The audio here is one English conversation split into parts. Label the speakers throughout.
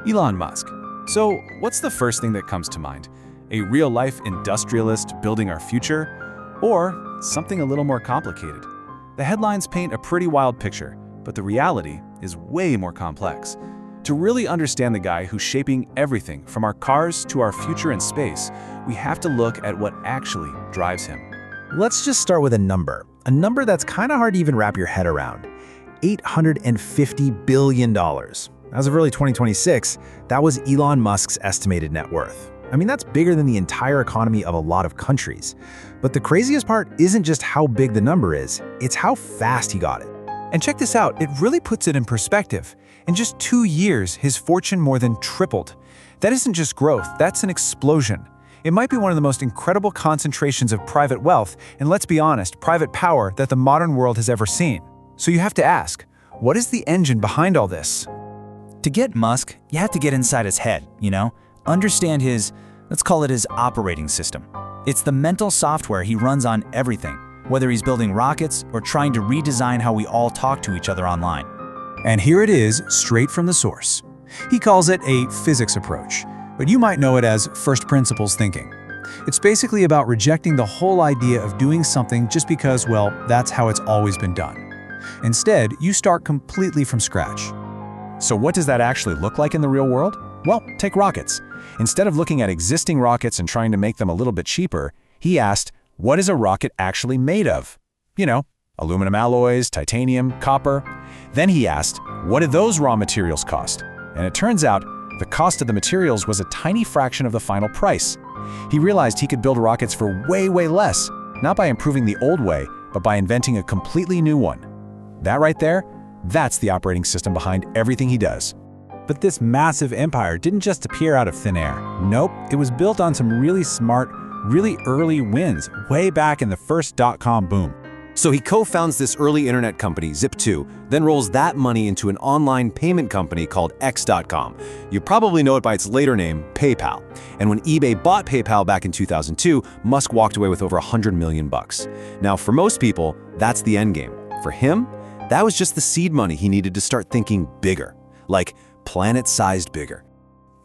Speaker 1: Elon Musk. So, what's the first thing that comes to mind? A real-life industrialist building our future? Or something a little more complicated? The headlines paint a pretty wild picture, but the reality is way more complex. To really understand the guy who's shaping everything from our cars to our future in space, we have to look at what actually drives him.
Speaker 2: Let's just start with a number that's kind of hard to even wrap your head around. $850 billion. As of early 2026, that was Elon Musk's estimated net worth. I mean, that's bigger than the entire economy of a lot of countries. But the craziest part isn't just how big the number is, it's how fast he got it.
Speaker 3: And check this out, it really puts it in perspective. In just 2 years, his fortune more than tripled. That isn't just growth, that's an explosion. It might be one of the most incredible concentrations of private wealth, and let's be honest, private power that the modern world has ever seen. So you have to ask, what is the engine behind all this?
Speaker 4: To get Musk, you have to get inside his head, Understand his, let's call it his operating system. It's the mental software he runs on everything, whether he's building rockets or trying to redesign how we all talk to each other online.
Speaker 3: And here it is, straight from the source. He calls it a physics approach, but you might know it as first principles thinking. It's basically about rejecting the whole idea of doing something just because, well, that's how it's always been done. Instead, you start completely from scratch.
Speaker 1: So what does that actually look like in the real world? Well, take rockets. Instead of looking at existing rockets and trying to make them a little bit cheaper, he asked, what is a rocket actually made of? Aluminum alloys, titanium, copper. Then he asked, what do those raw materials cost? And it turns out, the cost of the materials was a tiny fraction of the final price. He realized he could build rockets for way, way less, not by improving the old way, but by inventing a completely new one. That right there, that's the operating system behind everything he does.
Speaker 3: But this massive empire didn't just appear out of thin air. Nope, it was built on some really smart, really early wins way back in the first dot-com boom.
Speaker 5: So he co-founds this early internet company, Zip2, then rolls that money into an online payment company called X.com. You probably know it by its later name, PayPal. And when eBay bought PayPal back in 2002, Musk walked away with over $100 million. Now, for most people, that's the end game. For him, that was just the seed money he needed to start thinking bigger, like planet-sized bigger.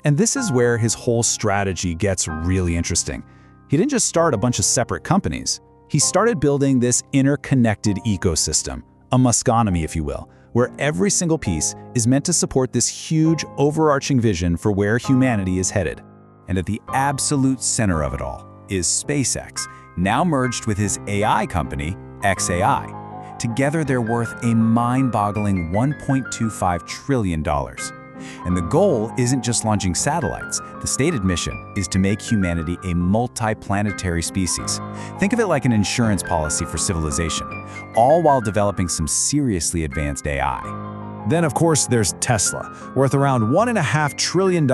Speaker 3: And this is where his whole strategy gets really interesting. He didn't just start a bunch of separate companies. He started building this interconnected ecosystem, a Muskonomy, if you will, where every single piece is meant to support this huge overarching vision for where humanity is headed. And at the absolute center of it all is SpaceX, now merged with his AI company, xAI. Together, they're worth a mind-boggling $1.25 trillion. And the goal isn't just launching satellites. The stated mission is to make humanity a multi-planetary species. Think of it like an insurance policy for civilization, all while developing some seriously advanced AI.
Speaker 1: Then, of course, there's Tesla, worth around $1.5 trillion.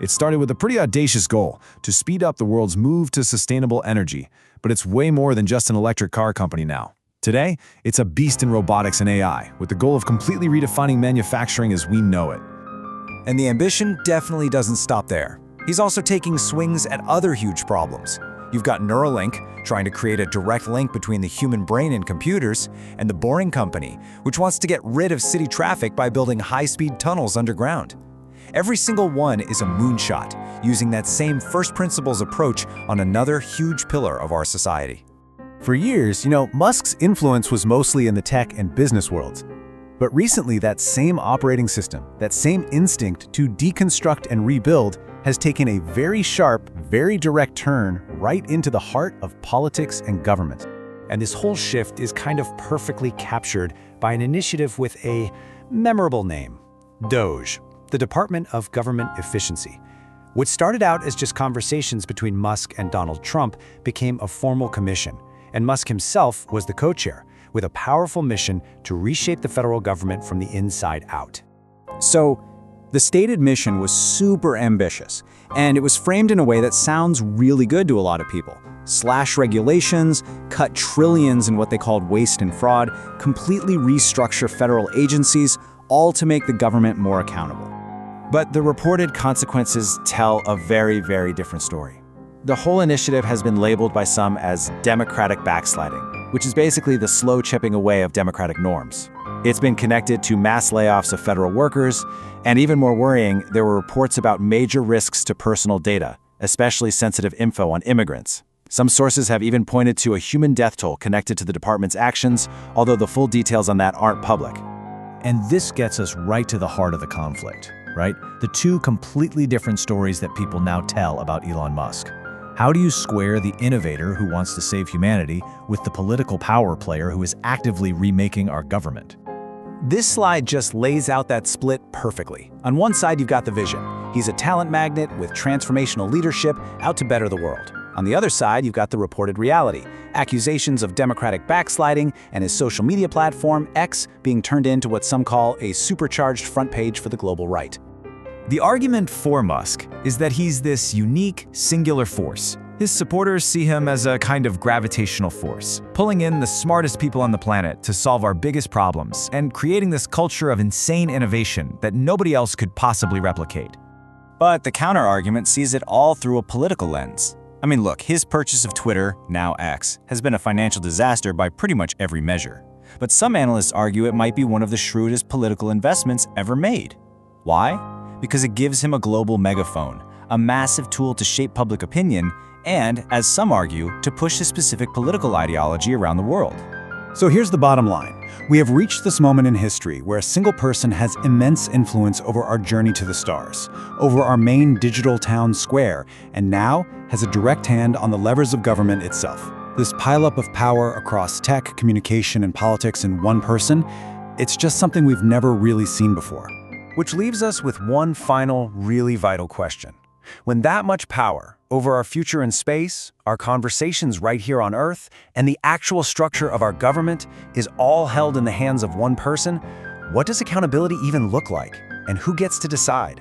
Speaker 1: It started with a pretty audacious goal, to speed up the world's move to sustainable energy. But it's way more than just an electric car company now. Today, it's a beast in robotics and AI, with the goal of completely redefining manufacturing as we know it.
Speaker 6: And the ambition definitely doesn't stop there. He's also taking swings at other huge problems. You've got Neuralink, trying to create a direct link between the human brain and computers, and the Boring Company, which wants to get rid of city traffic by building high-speed tunnels underground. Every single one is a moonshot, using that same first principles approach on another huge pillar of our society.
Speaker 2: For years, Musk's influence was mostly in the tech and business worlds. But recently, that same operating system, that same instinct to deconstruct and rebuild, has taken a very sharp, very direct turn right into the heart of politics and government. And this whole shift is kind of perfectly captured by an initiative with a memorable name, DOGE, the Department of Government Efficiency. What started out as just conversations between Musk and Donald Trump became a formal commission, and Musk himself was the co-chair, with a powerful mission to reshape the federal government from the inside out.
Speaker 7: So, the stated mission was super ambitious, and it was framed in a way that sounds really good to a lot of people. Slash regulations, cut trillions in what they called waste and fraud, completely restructure federal agencies, all to make the government more accountable.
Speaker 2: But the reported consequences tell a very, very different story. The whole initiative has been labeled by some as democratic backsliding, which is basically the slow chipping away of democratic norms. It's been connected to mass layoffs of federal workers, and even more worrying, there were reports about major risks to personal data, especially sensitive info on immigrants. Some sources have even pointed to a human death toll connected to the department's actions, although the full details on that aren't public.
Speaker 6: And this gets us right to the heart of the conflict, right? The two completely different stories that people now tell about Elon Musk. How do you square the innovator who wants to save humanity with the political power player who is actively remaking our government?
Speaker 7: This slide just lays out that split perfectly. On one side, you've got the vision. He's a talent magnet with transformational leadership out to better the world. On the other side, you've got the reported reality. Accusations of democratic backsliding and his social media platform, X, being turned into what some call a supercharged front page for the global right.
Speaker 4: The argument for Musk is that he's this unique, singular force. His supporters see him as a kind of gravitational force, pulling in the smartest people on the planet to solve our biggest problems and creating this culture of insane innovation that nobody else could possibly replicate.
Speaker 7: But the counter-argument sees it all through a political lens. I mean, look, his purchase of Twitter, now X, has been a financial disaster by pretty much every measure. But some analysts argue it might be one of the shrewdest political investments ever made. Why? Because it gives him a global megaphone, a massive tool to shape public opinion, and, as some argue, to push his specific political ideology around the world.
Speaker 2: So here's the bottom line. We have reached this moment in history where a single person has immense influence over our journey to the stars, over our main digital town square, and now has a direct hand on the levers of government itself. This pileup of power across tech, communication, and politics in one person, it's just something we've never really seen before.
Speaker 6: Which leaves us with one final, really vital question. When that much power over our future in space, our conversations right here on Earth, and the actual structure of our government is all held in the hands of one person, what does accountability even look like? And who gets to decide?